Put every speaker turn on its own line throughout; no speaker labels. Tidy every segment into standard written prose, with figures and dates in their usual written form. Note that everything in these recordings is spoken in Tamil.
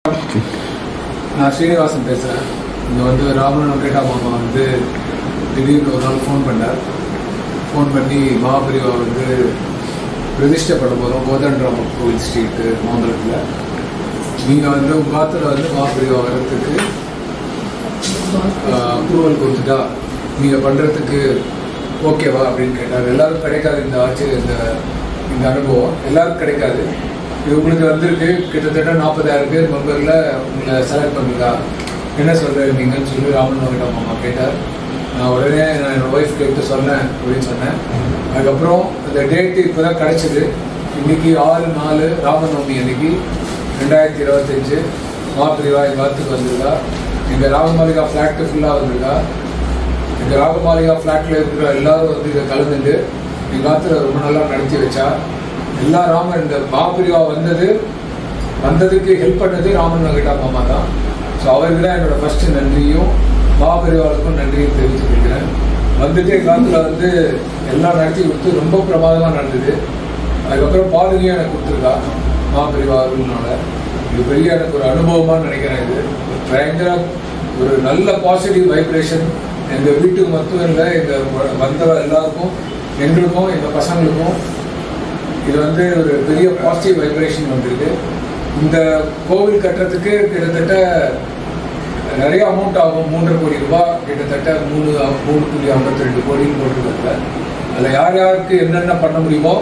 நான் ஸ்ரீனிவாசன் பேசுகிறேன். இங்கே வந்து ராமன் வெங்கடா மாமா வந்து திடீர்னு ஒரு நாள் ஃபோன் பண்ணார். ஃபோன் பண்ணி மகாபரிவா வந்து ரெஜிஸ்டர் பண்ண போகிறோம் கோதண்டராம கோவில் ஸ்ட்ரீட்டு மாம்பலத்தில். நீங்கள் வந்து உங்கள் காத்தில் வந்து மகாபரிவா வர்றதுக்கு அப்ரூவல் கொடுத்துட்டா நீங்கள் பண்ணுறதுக்கு ஓகேவா அப்படின்னு கேட்டார். எல்லாருக்கும் கிடைக்காது இந்த ஆச்சரியம், இந்த அனுபவம் எல்லாருக்கும் கிடைக்காது. இது உங்களுக்கு வந்திருக்கு. கிட்டத்தட்ட 40,000 பேர் மெம்பரில் உங்களை செலக்ட் பண்ணுறா, என்ன சொல்கிறீங்கன்னு சொல்லி ராமன் வெங்கடா மாமா கேட்டார். நான் உடனே நான் என்னோடய ஒய்ஃப் கேட்டு சொன்னேன் அப்படின்னு சொன்னேன். அதுக்கப்புறம் அந்த டேட்டு இப்போ தான் கிடச்சிது. இன்றைக்கி 6/4 ராமநவமி அன்னைக்கு 2025 மகாபரிவா எங்கள் காலத்துக்கு வந்திருக்கா. எங்கள் ராகமாளிகா ஃப்ளாட்டு ஃபுல்லாக வந்திருக்கா. எங்கள் ராகமாளிகா ஃப்ளாட்டில் இருக்கிற எல்லோரும் வந்து இதை கலந்துட்டு எங்கள் காலத்தில் ரொம்ப நல்லா நடத்தி வச்சா. எல்லா இந்த மகாபரிவா வந்ததுக்கு ஹெல்ப் பண்ணது ராமன் வெங்கடா மாமா தான். ஸோ அவருக்கு தான் என்னோட ஃபர்ஸ்ட் நன்றியும் மகாபரிவாவுக்கும் நன்றியும் தெரிவித்து கொள்கிறேன். வந்துட்டு காலத்தில் வந்து எல்லாம் நடத்தி கொடுத்து ரொம்ப பிரமாதமாக நடந்தது. அதுக்கப்புறம் பாதுகையும் எனக்கு கொடுத்துருக்கா மகாபரிவாருனால. இது பெரிய எனக்கு ஒரு அனுபவமாக நினைக்கிறேன். இது பயங்கர ஒரு நல்ல பாசிட்டிவ் வைப்ரேஷன் எங்கள் வீட்டுக்கு மட்டும் இல்லை, எங்கள் வந்த எல்லாருக்கும், எங்களுக்கும் எங்கள் பசங்களுக்கும் இது வந்து ஒரு பெரிய பாசிட்டிவ் வைப்ரேஷன் வந்திருக்கு. இந்த கோவில் கட்டுறதுக்கு கிட்டத்தட்ட நிறைய அமௌண்ட் ஆகும். 3.5 கோடி ரூபாய், கிட்டத்தட்ட 3.52 கோடின்னு போட்டிருக்காங்க. அதில் யார் யாருக்கு என்னென்ன பண்ண முடியுமோ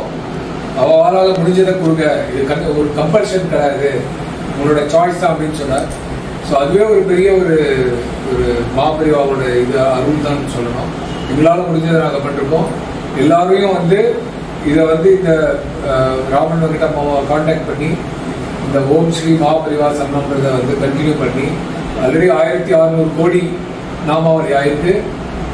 அவளால் முடிஞ்சதை கொடுங்க. இது ஒரு கம்பல்ஷன் கிடையாது, உங்களோட சாய்ஸ் தான் அப்படின்னு சொன்னார். ஸோ அதுவே ஒரு பெரிய ஒரு மகாபரிவாவோட இது அருள் தான் சொல்லணும். எங்களால் முடிஞ்சதை நாங்கள் பண்ணிருக்கோம். எல்லாரையும் வந்து இதை வந்து இந்த ராமன் வெங்கடா மாமாவை கான்டாக்ட் பண்ணி இந்த ஓம் ஸ்ரீ மகாபரிவா சரணம்ன்றதை வந்து கண்டினியூ பண்ணி ஆல்ரெடி 1600 கோடி நாமாவளி ஆயிருக்கு.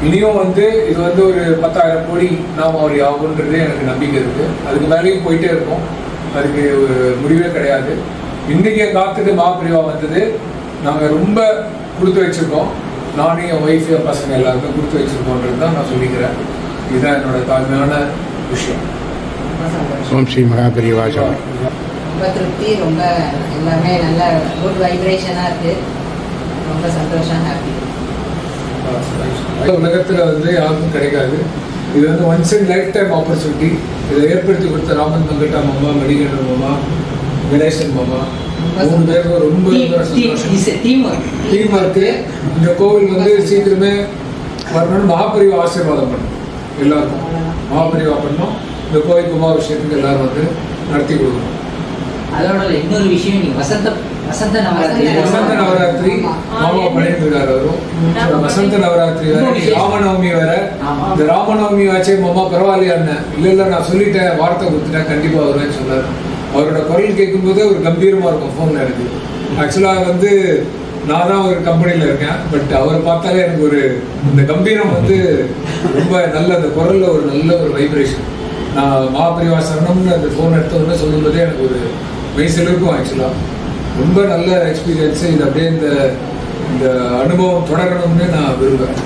இனியும் வந்து இது வந்து ஒரு 10,000 கோடி நாமாவளி ஆகுன்றது எனக்கு நம்பிக்கை இருக்குது. அதுக்கு மேலேயும் போயிட்டே இருக்கும், அதுக்கு ஒரு முடிவே கிடையாது. இன்றைக்கி என் காத்துக்கு மகாபரிவா வந்தது நாங்கள் ரொம்ப கொடுத்து வச்சுருக்கோம். நானும் என் ஒய்ஃப் என் பசங்க எல்லாருக்கும் கொடுத்து வச்சுருக்கோன்றது தான் நான் சொல்லிக்கிறேன். இதுதான் என்னோட தாழ்மையான விஷயம்.
ஓம் ஸ்ரீ மகாபரிவா.
ரொம்ப திருப்தி, ரொம்ப எல்லாமே நல்ல குட் வைப்ரேஷனாக இருக்குது. ரொம்ப சந்தோஷம், ஹாப்பி.
உலகத்தில் வந்து யாருக்கும் கிடைக்காது. இது வந்து once in life time opportunity. இதை ஏற்படுத்தி கொடுத்த ராமன் வெங்கடா மாமா, மணிகண்டன் மாமா, கணேசன் மாமா, 3 பேருக்கும் ரொம்ப டீம் ஒர்க்கு. இந்த கோவில் வந்து சீக்கிரமே வரணும்னு மகாபரிவா ஆசீர்வாதம் பண்ணணும். எல்லாருக்கும் மகாபரிவா பண்ணணும். இந்த கோவில் கும்பாபிஷேகத்துக்கு எல்லாரும் வந்து நடத்தி கொடுக்கணும்.
அதோட இன்னொரு விஷயம், நீங்க வசந்த
நவராத்திரி மாமா பண்ணிட்டு இருக்காரு. அவரும் வசந்த நவராத்திரி வேற, ராமநவமி வேற. இந்த ராமநவமி ஆச்சே மாமா பரவாயில்லையா? இல்ல நான் சொல்லிட்டேன், வார்த்தை கொடுத்துட்டேன், கண்டிப்பா வருவேன்னு சொன்னாரு. அவரோட குரல் கேட்கும்போது ஒரு கம்பீரமா இருக்கும் ஃபோன்ல எனக்கு. ஆக்சுவலா வந்து நான் தான் ஒரு கம்பெனியில் இருக்கேன், பட் அவரை பார்த்தாலே எனக்கு ஒரு இந்த கம்பீரம் வந்து ரொம்ப நல்ல, அந்த குரலில் ஒரு நல்ல ஒரு வைப்ரேஷன். நான் மகாபரிவா சரணம்னு அந்த ஃபோன் எடுத்த உடனே சொல்லும்போதே எனக்கு ஒரு மெய்சில் இருக்கும். ஆக்சுவலாக ரொம்ப நல்ல எக்ஸ்பீரியன்ஸு. இது அப்படியே இந்த அனுபவம் தொடரணும்னு நான் விரும்புகிறேன்.